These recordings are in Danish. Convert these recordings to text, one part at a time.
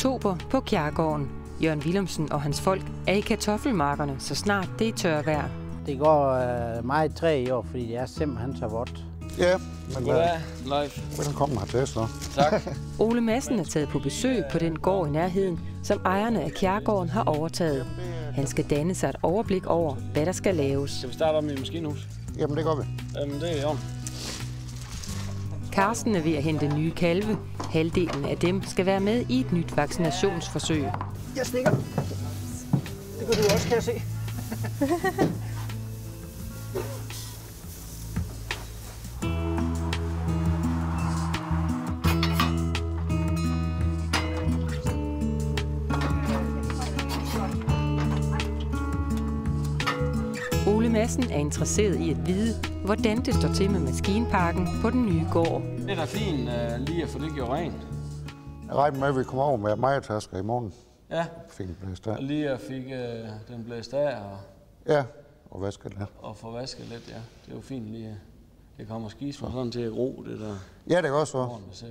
oktober på Kjærgården. Jørgen Willumsen og hans folk er i kartoffelmarkerne, så snart det er tørvejr. Det går meget træ i år, fordi det er simpelthen så vådt. Ja, men Leif. Velkommen hertil, så. Tak. Ole Madsen er taget på besøg på den gård i nærheden, som ejerne af Kjærgården har overtaget. Han skal danne sig et overblik over, hvad der skal laves. Skal vi starte op med maskinhus? Jamen, det gør vi. Jamen, det er jo. Carsten er ved at hente nye kalve. Halvdelen af dem skal være med i et nyt vaccinationsforsøg. Jeg stikker. Det kan du også, kan jeg se. Ole Madsen er interesseret i at vide, hvordan det står til med maskinparken på den nye gård. Det er da fint lige at få det gjort rent. Jeg regner med, at vi kommer over med majetasker i morgen. Ja. Fint blæst af. Og lige at fik den blæst af Ja, og vasket lidt. og få vasket lidt, ja. Det er jo fint lige. Det kommer skismer sådan til at gro, det der. Ja, det gør også så.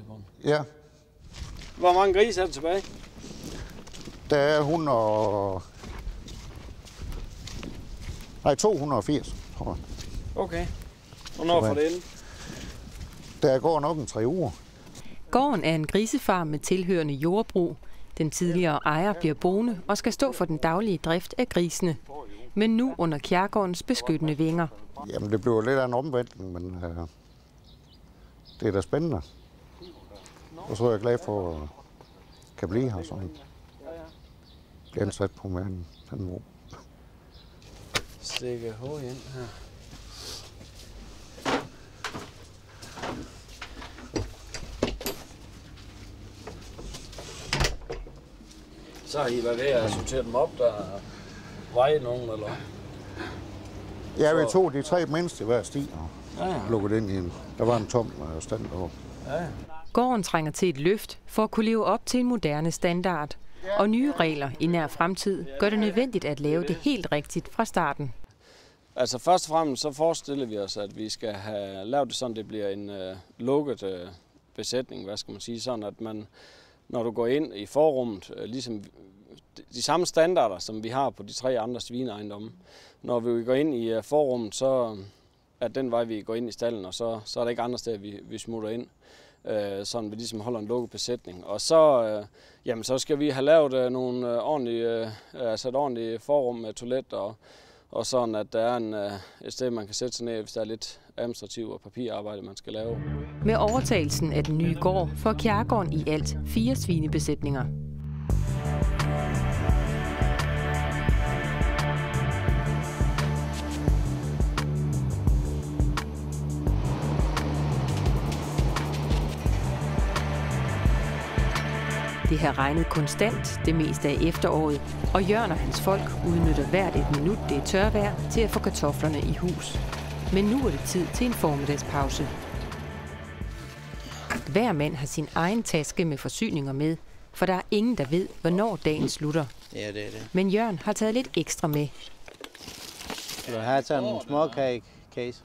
Ja. Hvor mange grise er der tilbage? Der er 280, tror jeg. Okay. Hvornår får det ind? Der går nok en 3 uger. Gården er en grisefarm med tilhørende jordbrug. Den tidligere ejer bliver boende og skal stå for den daglige drift af grisene. Men nu under Kjærgårdens beskyttende vinger. Jamen, det bliver lidt af en omvæltning, men det er da spændende. Og så er jeg glad for, at kan blive her sådan. Bliver ansat på med en tandvåg. Stikke hår ind her. Så har I været ved at sortere dem op, der veje nogen, eller? Ja, vi tog de 3 mindste i hver sti og Ja. lukkede ind i en. Der var en tom stand deroppe. Ja. Gården trænger til et løft for at kunne leve op til en moderne standard. Og nye regler i nær fremtid gør det nødvendigt at lave det helt rigtigt fra starten. Altså først og fremmest så forestiller vi os, at vi skal have lavet det sådan, det bliver en lukket besætning, hvad skal man sige, sådan at man, når du går ind i forrummet, ligesom de samme standarder, som vi har på de 3 andre svineejendomme. Når vi går ind i forrummet, så er den vej, vi går ind i stallen, og så er der ikke andre steder, vi smutter ind. Sådan vi ligesom holder en lukket besætning. Og så, så skal vi have lavet nogle et ordentligt forrum med toilet og sådan, at der er et sted, man kan sætte sig ned, hvis der er lidt administrativ og papirarbejde, man skal lave. Med overtagelsen af den nye gård får Kjærgården i alt 4 svinebesætninger. Det har regnet konstant det meste af efteråret, og Jørgen og hans folk udnytter hvert et minut, det er tørvejr, til at få kartoflerne i hus. Men nu er det tid til en formiddagspause. Hver mand har sin egen taske med forsyninger med, for der er ingen, der ved, hvornår dagen slutter. Ja, det er det. Men Jørgen har taget lidt ekstra med. Skal du have sådan en småkage-case?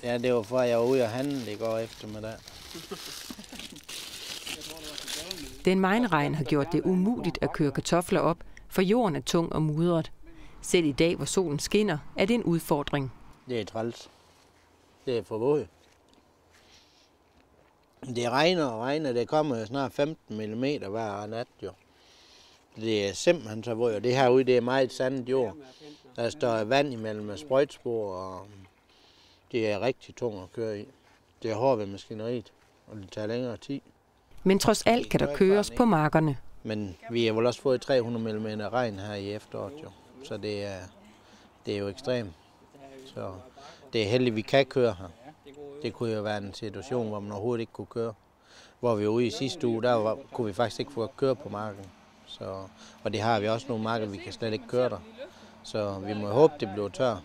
Ja, det var for, at jeg var ude og handle i går eftermiddag. Den regnregn har gjort det umuligt at køre kartofler op, for jorden er tung og mudret. Selv i dag, hvor solen skinner, er det en udfordring. Det er træls. Det er for vådt. Det regner og regner. Det kommer snart 15 mm hver nat, jo. Det er simpelthen så vådt. Det herude, det er meget sandet jord. Der står vand imellem sprøjtspor, og det er rigtig tungt at køre i. Det er hårdt ved maskineriet, og det tager længere tid. Men trods alt kan der køres på markerne. Men vi har vel også fået 300 mm regn her i efteråret, jo. Så det er jo ekstremt. Så det er heldigt, vi kan køre her. Det kunne jo være en situation, hvor man overhovedet ikke kunne køre. Hvor vi var ude i sidste uge, kunne vi faktisk ikke få køre på marken. Og det har vi også nogle marker, vi kan slet ikke køre der. Så vi må håbe, det bliver tør.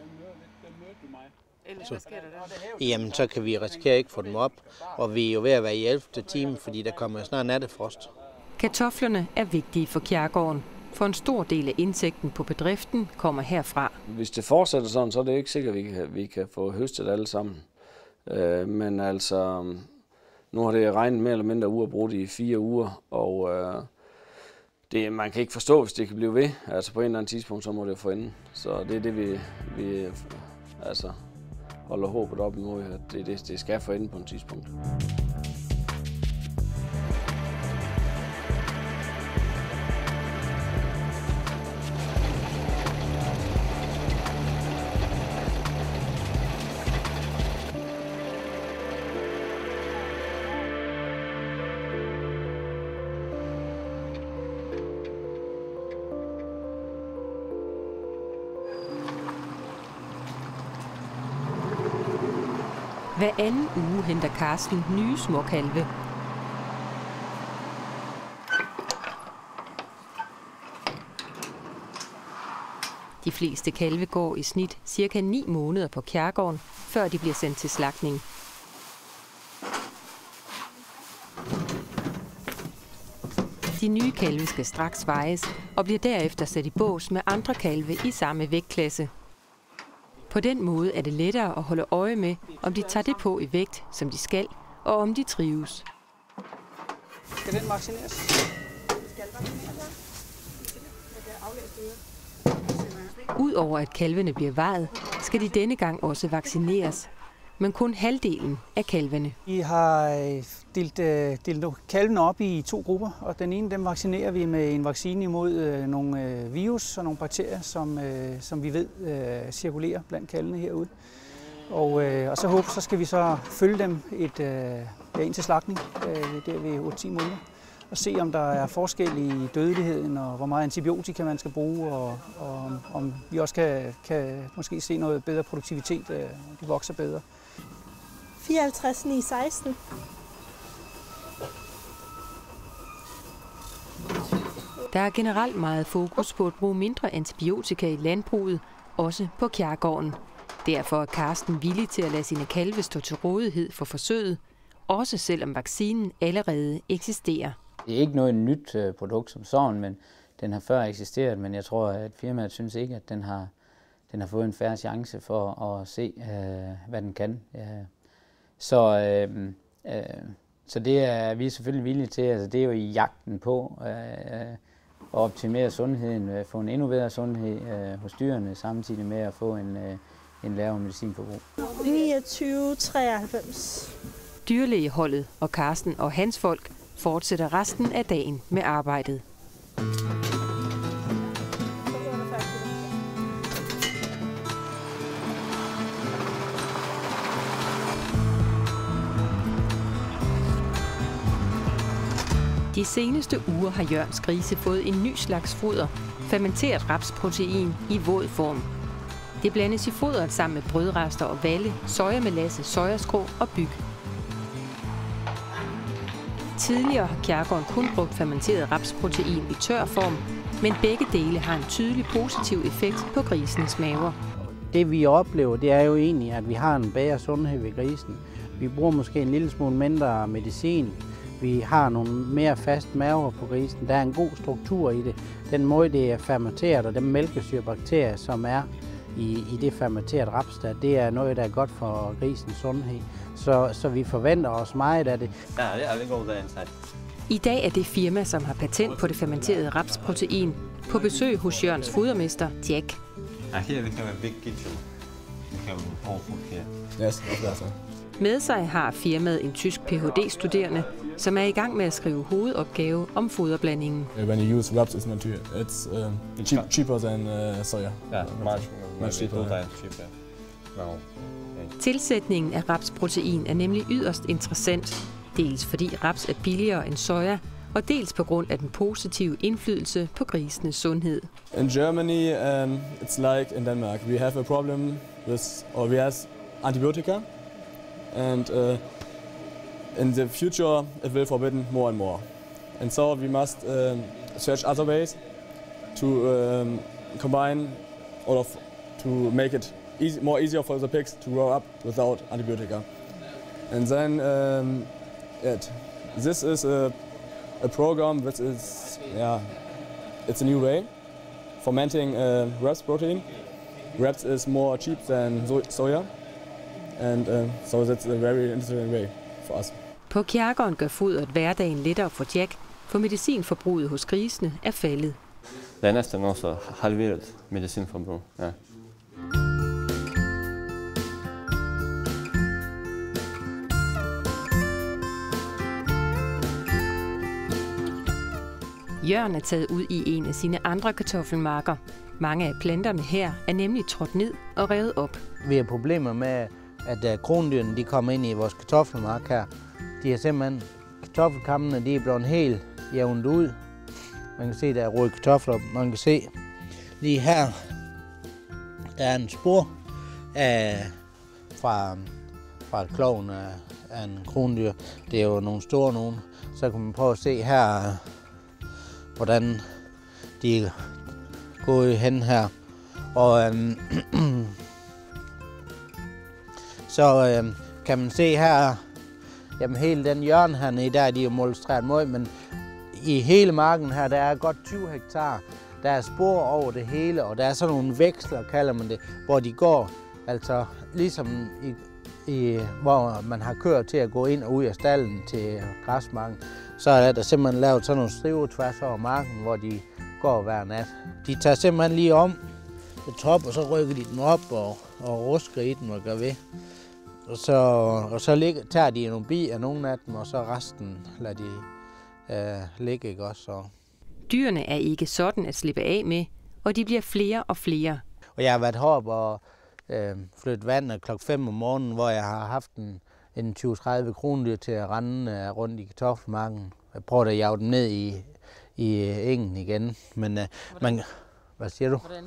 Jamen, så kan vi risikere ikke få dem op. Og vi er jo ved at være i 11. time, fordi der kommer snart nattefrost. Kartoflerne er vigtige for Kjærgården, for en stor del af indtægten på bedriften kommer herfra. Hvis det fortsætter sådan, så er det ikke sikkert, at vi kan få høstet alle sammen. Men altså, Nu har det regnet mere eller mindre uafbrudt i 4 uger, og man kan ikke forstå, hvis det kan blive ved. Altså på en eller anden tidspunkt, så må det få enden. Så det er det, vi altså holder håbet op imod, at det skal få enden på et tidspunkt. Hver anden uge henter Carsten nye småkalve. De fleste kalve går i snit cirka 9 måneder på Kjærgården, før de bliver sendt til slagtning. De nye kalve skal straks vejes og bliver derefter sat i bås med andre kalve i samme vægtklasse. På den måde er det lettere at holde øje med, om de tager det på i vægt, som de skal, og om de trives. Skal den vaccineres? Skal vaccineres. Udover at kalvene bliver vejet, skal de denne gang også vaccineres. Men kun halvdelen af kalvene. Vi har delt kalvene op i 2 grupper, og den ene dem vaccinerer vi med en vaccine imod nogle virus og nogle bakterier, som vi ved cirkulerer blandt kalvene herude. Og så skal vi så følge dem ind til slagtning, der ved 8-10 måneder, og se om der er forskel i dødeligheden og hvor meget antibiotika man skal bruge, og om vi også kan måske se noget bedre produktivitet, de vokser bedre. 54, 9, 16. Der er generelt meget fokus på at bruge mindre antibiotika i landbruget, også på Kjærgården. Derfor er Carsten villig til at lade sine kalve stå til rådighed for forsøget, også selvom vaccinen allerede eksisterer. Det er ikke noget nyt produkt som sådan, men den har før eksisteret, men jeg tror, at firmaet synes ikke, at den har fået en fair chance for at se, hvad den kan. Så det er vi selvfølgelig villige til. Altså, det er jo i jagten på at optimere sundheden, få en endnu bedre sundhed hos dyrene, samtidig med at få en lavere medicinforbrug. 29,93. Dyrlægeholdet og Carsten og hans folk fortsætter resten af dagen med arbejdet. De seneste uger har Jørgens grise fået en ny slags foder, fermenteret rapsprotein i våd form. Det blandes i foderet sammen med brødrester og valle, sojamelasse, sojaskrå og byg. Tidligere har Kjærgården kun brugt fermenteret rapsprotein i tør form, men begge dele har en tydelig positiv effekt på grisenes maver. Det vi oplever, det er jo egentlig, at vi har en bedre sundhed ved grisen. Vi bruger måske en lille smule mindre medicin. Vi har nogle mere fast maver på grisen. Der er en god struktur i det. Den måde, det er fermenteret, og den mælkesyrebakterier, som er i det fermenterede raps, det er noget, der er godt for grisens sundhed. Så vi forventer os meget af det. I dag er det firma, som har patent på det fermenterede rapsprotein, på besøg hos Jørgens fodermester, Jack. Med sig har firmaet en tysk Ph.D.-studerende, som er i gang med at skrive hovedopgave om foderblandingen. When you use raps, it's cheaper than soya. Much cheaper. Tilsætningen af rapsprotein er nemlig yderst interessant, dels fordi raps er billigere end soja, og dels på grund af den positive indflydelse på grisenes sundhed. In Germany, it's like in Denmark. We have a problem we have antibiotica, and in the future it will forbidden more and more. And so we must search other ways to combine to make it more easier for the pigs to grow up without antibiotica. And then this is a program which is it's a new way fermenting raps protein. Raps is more cheap than soya, and so that's a very interesting way for us. På Kjærgården gør fodret hverdagen lettere for Jack, for medicinforbruget hos grisene er faldet. Det er næsten også halveret medicinforbrug, ja. Jørgen er taget ud i en af sine andre kartoffelmarker. Mange af planterne her er nemlig trådt ned og revet op. Vi har problemer med, at krondyrene de kommer ind i vores kartoffelmark her. De har simpelthen, kartoffelkammene de er blevet helt jævnet ud. Man kan se, at der er røde kartofler. Man kan se lige her, der er en spor fra kloven af en krondyr. Det er jo nogle store nogen. Så kan man prøve at se her, hvordan de er gået hen her. Og så kan man se her, jamen hele den hjørne hernede, der er de jo molestreret mod, men i hele marken her, der er godt 20 hektar. Der er spor over det hele, og der er sådan nogle veksler, kalder man det, hvor de går, altså ligesom hvor man har kørt til at gå ind og ud af stallen til græsmarken, så er der simpelthen lavet sådan nogle striver tværs over marken, hvor de går hver nat. De tager simpelthen lige om på top, og så rykker de den op og rusker i den og gør ved. Og så tager de nogle bier, nogle af dem, og så resten lader de ligge, ikke også? Så. Dyrene er ikke sådan at slippe af med, og de bliver flere og flere. Og jeg har været heroppe og flyttet vandet klokken 5 om morgenen, hvor jeg har haft en 20-30 krondyr til at rende rundt i kartoffelmarken. Jeg prøver at jage dem ned i engen igen. Men hvad siger du? Hvordan?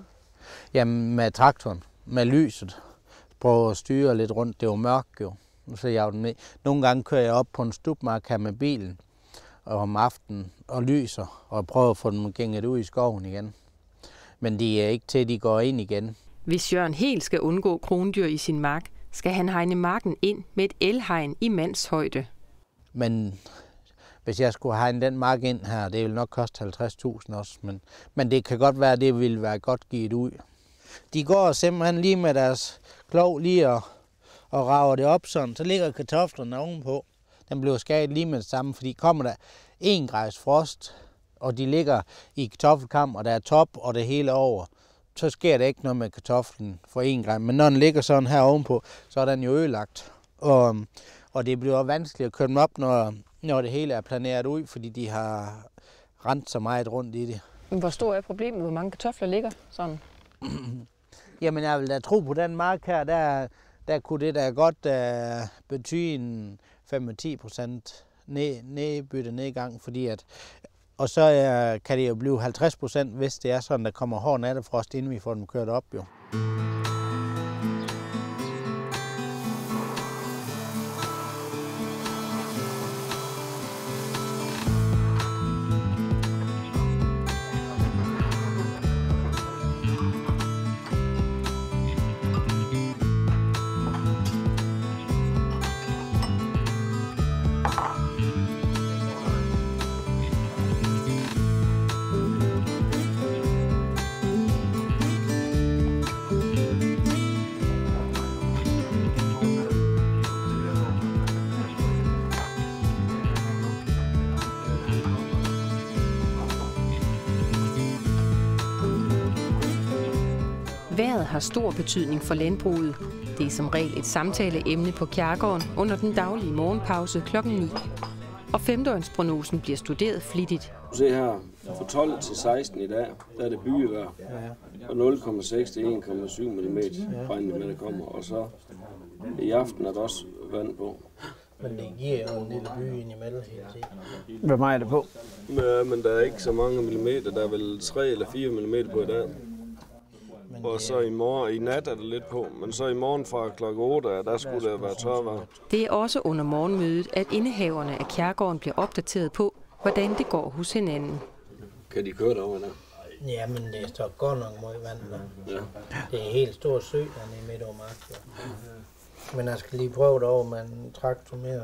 Jamen med traktoren, med lyset. Prøver at styre lidt rundt. Det var mørkt jo. Så jeg dem ned. Nogle gange kører jeg op på en stubmark her med bilen og om aftenen og lyser og prøver at få dem gænget ud i skoven igen. Men de er ikke til, at de går ind igen. Hvis Jørgen helt skal undgå krondyr i sin mark, skal han hegne marken ind med et elhegn i mandshøjde. Men hvis jeg skulle hegne den mark ind her, det vil nok koste 50.000 også. Men det kan godt være, at det ville være godt givet ud. De går simpelthen lige med deres klov lige og rager det op sådan. Så ligger kartoflerne ovenpå. Den bliver skadet lige med det samme, fordi kommer der 1 grads frost, og de ligger i kartoffelkam, og der er top og det hele over, så sker der ikke noget med kartoflen for 1 gram. Men når den ligger sådan her ovenpå, så er den jo ødelagt. Og det bliver vanskeligt at køre dem op, når det hele er planeret ud, fordi de har rendt så meget rundt i det. Hvor stor er problemet? Hvor mange kartofler ligger sådan? Jamen jeg vil da tro på den mark her, der kunne det da godt betyde en 5-10% nedgang, fordi at og så kan det jo blive 50%, hvis det er sådan, der kommer hård nattefrost, inden vi får dem kørt op jo. Vejret har stor betydning for landbruget. Det er som regel et samtaleemne på Kjærgården under den daglige morgenpause klokken 9. Og femdøgnsprognosen bliver studeret flittigt. Se her, fra 12 til 16 i dag, der er det byevejr. Og 0,6 til 1,7 mm regner med, der kommer. Og så i aften er der også vand på. Men det giver jo en lille by ind imellem hele tiden. Hvad meget er det på? Men der er ikke så mange millimeter. Der er vel 3 eller 4 mm på i dag. Og så i nat er det lidt på, men så i morgen fra klokken 8, der skulle det være tørvejr. Det er også under morgenmødet, at indehaverne af Kjærgården bliver opdateret på, hvordan det går hos hinanden. Kan de køre derovre der? Ja, men det står godt nok meget vand der. Ja. Det er helt stor sø dernede midt over marken. Men jeg skal lige prøve det over med en traktor mere.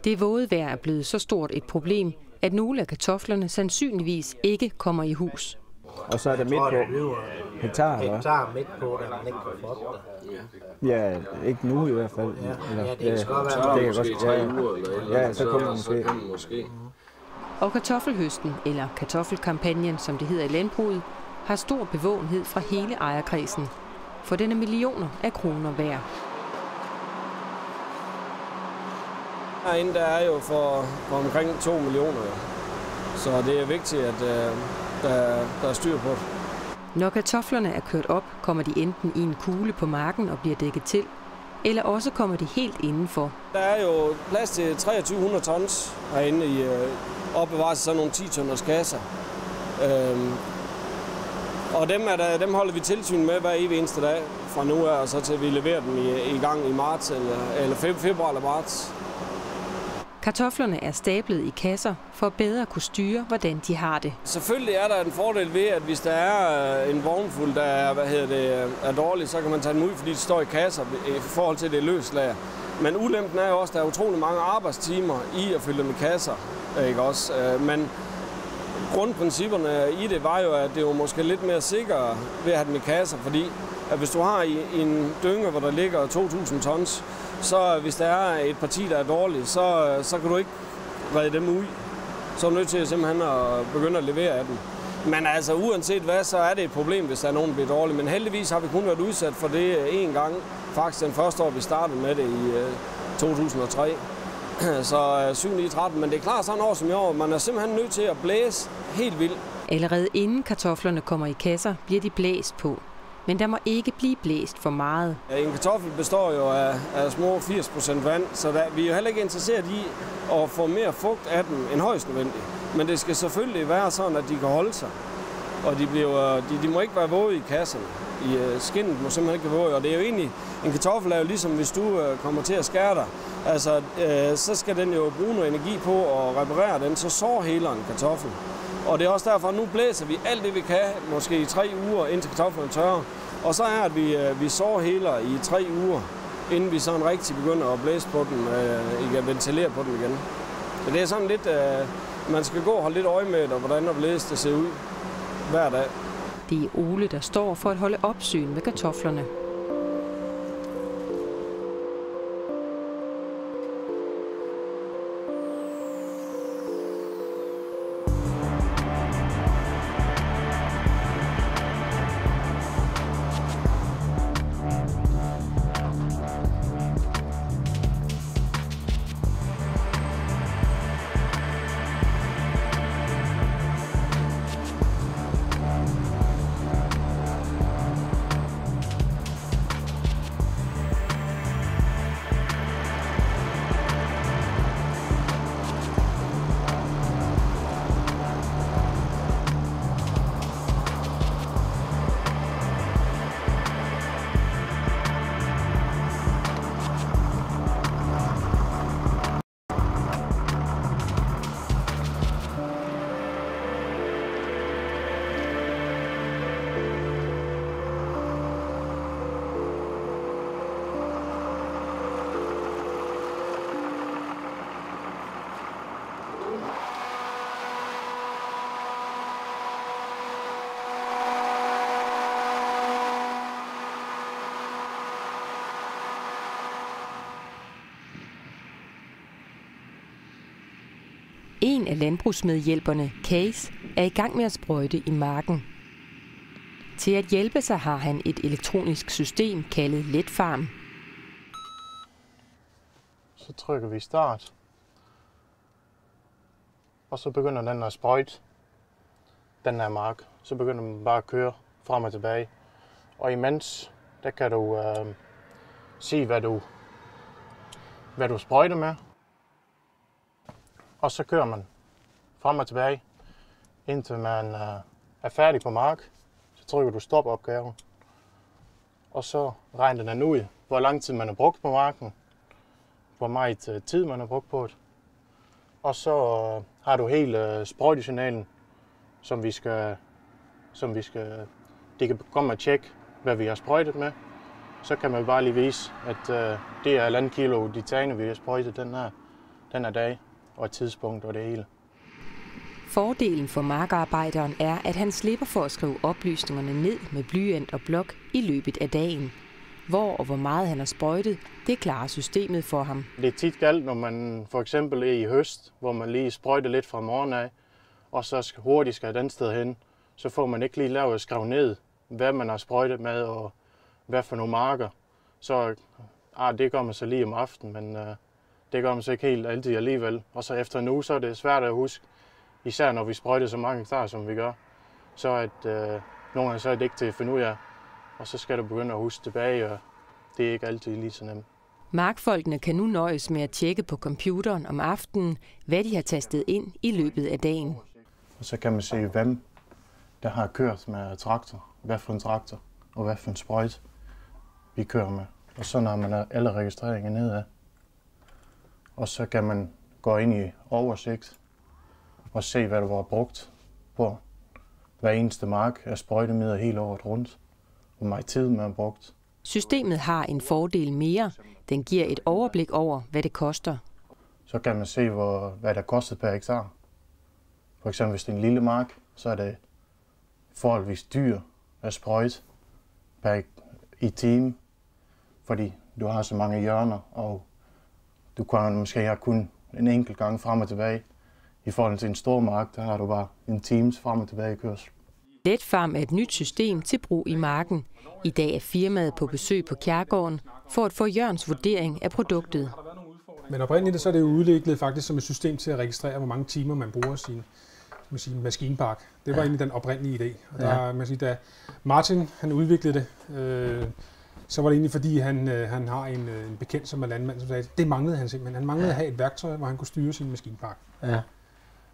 Det våde vejr er blevet så stort et problem, at nogle af kartoflerne sandsynligvis ikke kommer i hus. Og så er det midt på hektar, eller? Hektar midt på, der man ikke kan få op det. Ja, ikke nu i hvert fald. Ja, det skal godt være. Det kan godt, 3 uger eller ja, så kommer man måske. Og kartoffelhøsten, eller kartoffelkampagnen, som det hedder i landbruget, har stor bevågenhed fra hele ejerkredsen, for den er millioner af kroner værd. Herinde der er jo for omkring 2 millioner, så det er vigtigt, at der er styr på det. Når kartoflerne er kørt op, kommer de enten i en kugle på marken og bliver dækket til, eller også kommer de helt indenfor. Der er jo plads til 2300 tons herinde i opbevaret sådan nogle 10 tonners kasser. Og dem holder vi tilsyn med hver evig eneste dag fra nu af, og så til vi leverer dem i gang i marts eller februar eller marts. Kartoflerne er stablet i kasser for bedre at kunne styre, hvordan de har det. Selvfølgelig er der en fordel ved, at hvis der er en vognfuld, der er dårlig, så kan man tage dem ud, fordi de står i kasser i forhold til det løslager. Men ulempen er jo også, at der er utrolig mange arbejdstimer i at fylde dem i kasser. Ikke også? Men grundprincipperne i det var jo, at det var måske lidt mere sikkert ved at have dem i kasser, fordi at hvis du har i en dynge, hvor der ligger 2.000 tons, så hvis der er et parti, der er dårligt, så kan du ikke redde dem ud. Så er du nødt til simpelthen at begynde at levere af dem. Men altså uanset hvad, så er det et problem, hvis der er nogen, der bliver dårlige. Men heldigvis har vi kun været udsat for det en gang, faktisk den første år, vi startede med det i 2003. Så 7-9-13, men det er klart sådan år som i år, man er simpelthen nødt til at blæse helt vildt. Allerede inden kartoflerne kommer i kasser, bliver de blæst på. Men der må ikke blive blæst for meget. En kartoffel består jo af små 80% vand, så vi er jo heller ikke interesseret i at få mere fugt af dem end højst nødvendigt. Men det skal selvfølgelig være sådan, at de kan holde sig. Og de må ikke være våde i kasserne. Skinnet må simpelthen ikke være våde. Og det er jo egentlig, en kartoffel er jo ligesom, hvis du kommer til at skære dig. Altså, så skal den jo bruge noget energi på at reparere den, så sår heler en kartoffel. Og det er også derfor, at nu blæser vi alt det, vi kan, måske i 3 uger, indtil kartoflerne tørrer. Og så er det, at vi sår heler i 3 uger, inden vi sådan rigtig begynder at blæse på den, ventilere på den igen. Så det er sådan lidt, man skal gå og holde lidt øje med, og hvordan og blæse det ser ud hver dag. Det er Ole, der står for at holde opsyn med kartoflerne. En af landbrugsmedhjælperne, Case, er i gang med at sprøjte i marken. Til at hjælpe sig har han et elektronisk system kaldet LetFarm. Så trykker vi start. Og så begynder den at sprøjte den her mark. Så begynder den bare at køre frem og tilbage. Og imens, der kan du sige, hvad du sprøjter med. Og så kører man frem og tilbage, indtil man er færdig på mark. Så trykker du stop opgaven. Og så regner den ud, hvor lang tid man har brugt på marken. Hvor meget tid man har brugt på det. Og så har du hele sprøjtesignalen, som vi skal, de kan komme og tjekke, hvad vi har sprøjtet med. Så kan man bare lige vise, at det er 1,5 kilo ditane, vi har sprøjtet den her dag, og et tidspunkt og det hele. Fordelen for markarbejderen er, at han slipper for at skrive oplysningerne ned med blyant og blok i løbet af dagen. hvor og hvor meget han har sprøjtet, det klarer systemet for ham. Det er tit galt, når man for eksempel er i høst, hvor man lige sprøjter lidt fra morgen af, og så hurtigt skal den sted hen, så får man ikke lige lavet at skrive ned, hvad man har sprøjtet med og hvad for nogle marker. Så det gør man så lige om aftenen, men det gør man så ikke helt altid alligevel. Og så efter en uge, så er det svært at huske, især når vi sprøjter så mange hektar, som vi gør, så at nogle gange så er det ikke til at finde ud af, og så skal du begynde at huske tilbage, og det er ikke altid lige så nemt. Markfolkene kan nu nøjes med at tjekke på computeren om aftenen, hvad de har tastet ind i løbet af dagen. Og så kan man se, hvem der har kørt med traktor, hvad for en traktor og hvad for en sprøjt vi kører med. Og så når man har alle registreringer nedad, og så kan man gå ind i oversigt og se, hvad der var brugt på hver eneste mark af sprøjtemidler hele året rundt, hvor meget tid man har brugt. Systemet har en fordel mere. Den giver et overblik over, hvad det koster. Så kan man se, hvad det koster per hektar. For eksempel hvis det er en lille mark, så er det forholdsvis dyr at sprøjte i time, fordi du har så mange hjørner, og du kan måske have kun en enkelt gang frem og tilbage. I forhold til en stor mark, der har du bare en times frem og tilbage kørsel. Letfarm er et nyt system til brug i marken. I dag er firmaet på besøg på Kjærgården for at få Jørgens vurdering af produktet. Men oprindeligt så er det jo udviklet faktisk som et system til at registrere, hvor mange timer man bruger sin maskinpark. Det var egentlig den oprindelige idé. Og der, man siger, da Martin han udviklede det, så var det egentlig fordi han har en bekendt som er landmand, som sagde, det manglede han simpelthen. Han manglede at have et værktøj, hvor han kunne styre sin maskinpark. Ja.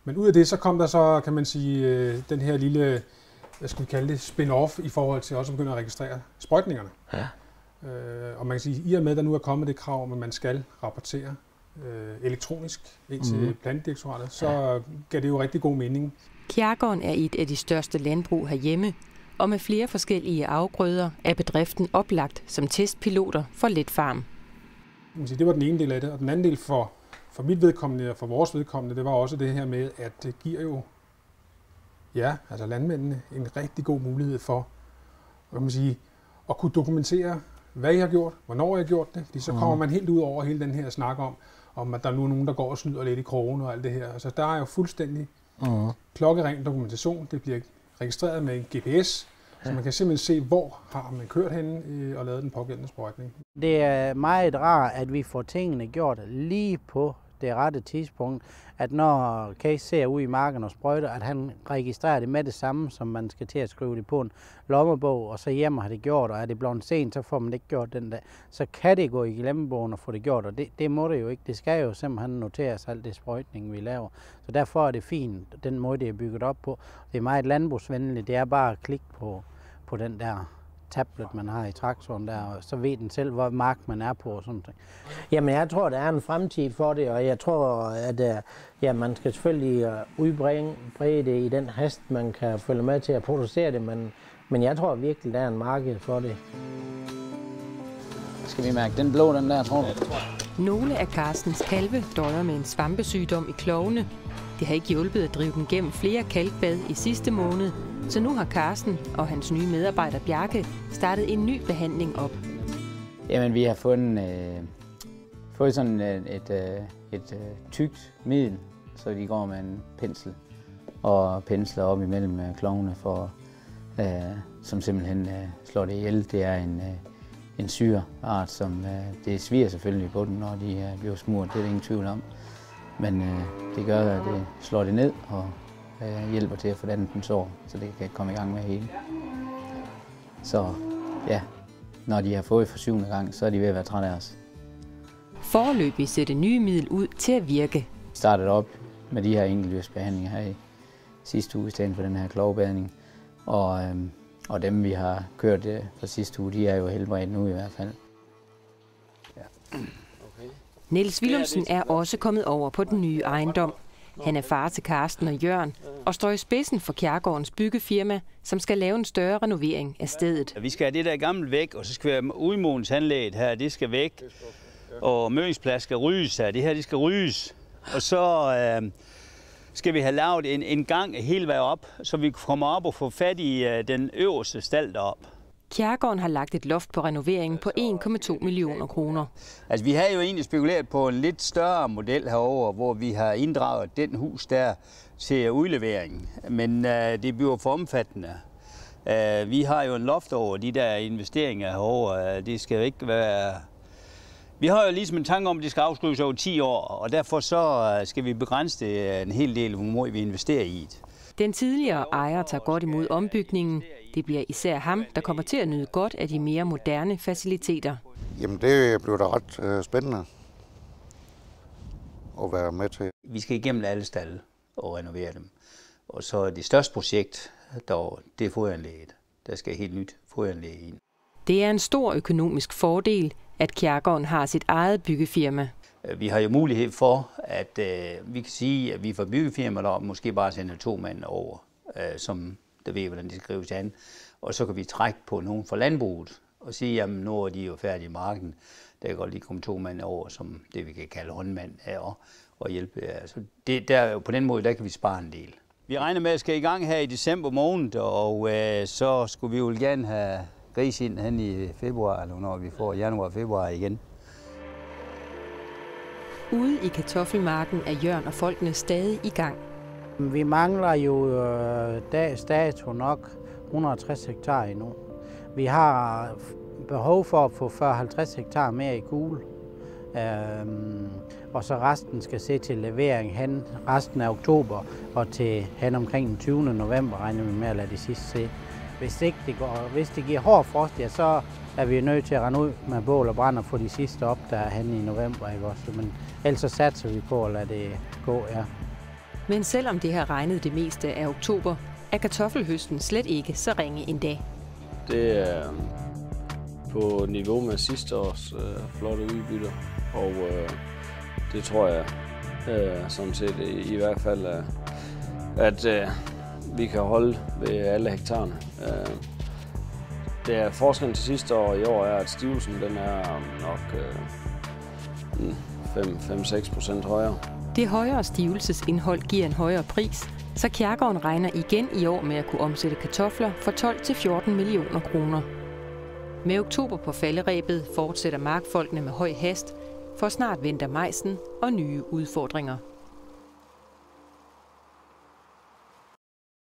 Men ud af det så kom der så, kan man sige, den her lille, hvad skal vi kalde det, spin-off i forhold til også at begynde at registrere sprøjtningerne. Ja. Og man kan sige, i og med, at der nu er kommet det krav om, at man skal rapportere elektronisk ind til Plantedirektoratet, så gav det jo rigtig god mening. Kjærgården er et af de største landbrug herhjemme, og med flere forskellige afgrøder er bedriften oplagt som testpiloter for Letfarm. Det var den ene del af det, og den anden del for mit vedkommende og for vores vedkommende, det var også det her med, at det giver jo altså landmændene en rigtig god mulighed for at kunne dokumentere, hvad I har gjort, hvornår I har gjort det, fordi så kommer man helt ud over hele den her snak om at der nu er nogen, der går og snyder lidt i krogen og alt det her. Altså der er jo fuldstændig klokkeren dokumentation, det bliver registreret med en GPS, så man kan simpelthen se, hvor har man kørt henne og lavet den pågældende sprøjtning. Det er meget rart, at vi får tingene gjort lige på det rette tidspunkt, at når Case ser ud i marken og sprøjter, at han registrerer det med det samme, som man skal til at skrive det på en lommebog, og så hjemme har det gjort, og er det blevet sent, så får man det ikke gjort den dag. Så kan det gå i glemmebogen og få det gjort, og det må det jo ikke. Det skal jo simpelthen noteres alt det sprøjtning, vi laver. Så derfor er det fint, den måde, det er bygget op på. Det er meget landbrugsvenligt, det er bare at klikke på den der tablet, man har i traktoren der, og så ved den selv, hvor mark man er på og sådan noget. Jamen, jeg tror, der er en fremtid for det, og jeg tror, at man skal selvfølgelig udbrede det i den hast, man kan følge med til at producere det, men jeg tror virkelig, der er en marked for det. Skal vi mærke den blå, den der, tror du? Nogle af Carstens kalve døjer med en svampesygdom i klovene. Det har ikke hjulpet at drive dem gennem flere kalkbad i sidste måned, så nu har Carsten og hans nye medarbejder Bjarke startet en ny behandling op. Jamen, vi har fået sådan et tykt middel, så de går med en pensel og pensler op imellem klovene, som simpelthen slår det ihjel. Det er en syreart, som det sviger selvfølgelig på den, når de bliver smurt. Det er der ingen tvivl om. Men det gør, at det slår det ned og hjælper til at få den sår, så det kan komme i gang med hele. Så ja, når de har fået for 7. gang, så er de ved at være trætte af os. Foreløbig ser det nye middel ud til at virke. Vi startede op med de her enkeltløsbehandlinger her i sidste uge i stedet for den her klovbadning. Og dem, vi har kørt fra sidste uge, de er jo helbredt nu i hvert fald. Ja. Niels Willumsen er også kommet over på den nye ejendom. Han er far til Carsten og Jørgen og står i spidsen for Kjærgårdens byggefirma, som skal lave en større renovering af stedet. Vi skal have det der gamle væk, og så skal vi have udmodningsanlægget her, det skal væk. Og mødingsplads skal ryges her, det her det skal ryges. Og så skal vi have lavet en gang hele vejen op, så vi kommer op og får fat i den øverste stald derop. Kjærgården har lagt et loft på renoveringen på 1,2 millioner kroner. Altså, vi har jo egentlig spekuleret på en lidt større model herover, hvor vi har inddraget den hus der til udlevering, men det bliver for omfattende. Vi har jo en loft over de der investeringer herover. Det skal jo ikke være... Vi har jo ligesom en tanke om, at det skal afskrives over 10 år, og derfor så skal vi begrænse det en hel del, hvor meget vi investerer i det. Den tidligere ejer tager godt imod ombygningen. Det bliver især ham, der kommer til at nyde godt af de mere moderne faciliteter. Jamen det bliver da ret spændende at være med til. Vi skal igennem alle stalde og renovere dem. Og så det største projekt, det er foderanlægget. Der skal helt nyt foderanlæg ind. Det er en stor økonomisk fordel, at Kjærgården har sit eget byggefirma. Vi har jo mulighed for, at vi kan sige, at vi får byggefirma, der måske bare sender 2 mand over, som der ved, hvordan de skrives an. Og så kan vi trække på nogen fra landbruget og sige, jamen nu er de jo færdige i marken. Der kan godt lige komme 2 mand over, som det vi kan kalde håndmand og hjælpe. Altså, på den måde der kan vi spare en del. Vi regner med at skal i gang her i december måned, og så skulle vi jo gerne have gris ind hen i februar, eller når vi får januar og februar igen. Ude i kartoffelmarken er Jørgen og folkene stadig i gang. Vi mangler jo dags dato nok 160 hektar endnu. Vi har behov for at få 40-50 hektar mere i gul. Og så resten skal se til levering hen resten af oktober og til hen omkring den 20. november regner vi med at lade det sidste se. Hvis det giver hård frost, ja, så er vi nødt til at rende ud med bål og brand og få de sidste op der hen i november. Ikke også? Men ellers så satser vi på at lade det gå, ja. Men selvom det har regnet det meste af oktober, er kartoffelhøsten slet ikke så ringe endda. Det er på niveau med sidste års flotte udbytter, og det tror jeg sådan set i hvert fald, at vi kan holde ved alle hektarerne. Det er forskellen til sidste år i år er, at stivelsen den er nok 5-6% højere. Det højere stivelsesindhold giver en højere pris, så Kjærgården regner igen i år med at kunne omsætte kartofler for 12 til 14 millioner kroner. Med oktober på falderebet fortsætter markfolkene med høj hast, for snart venter majsen og nye udfordringer.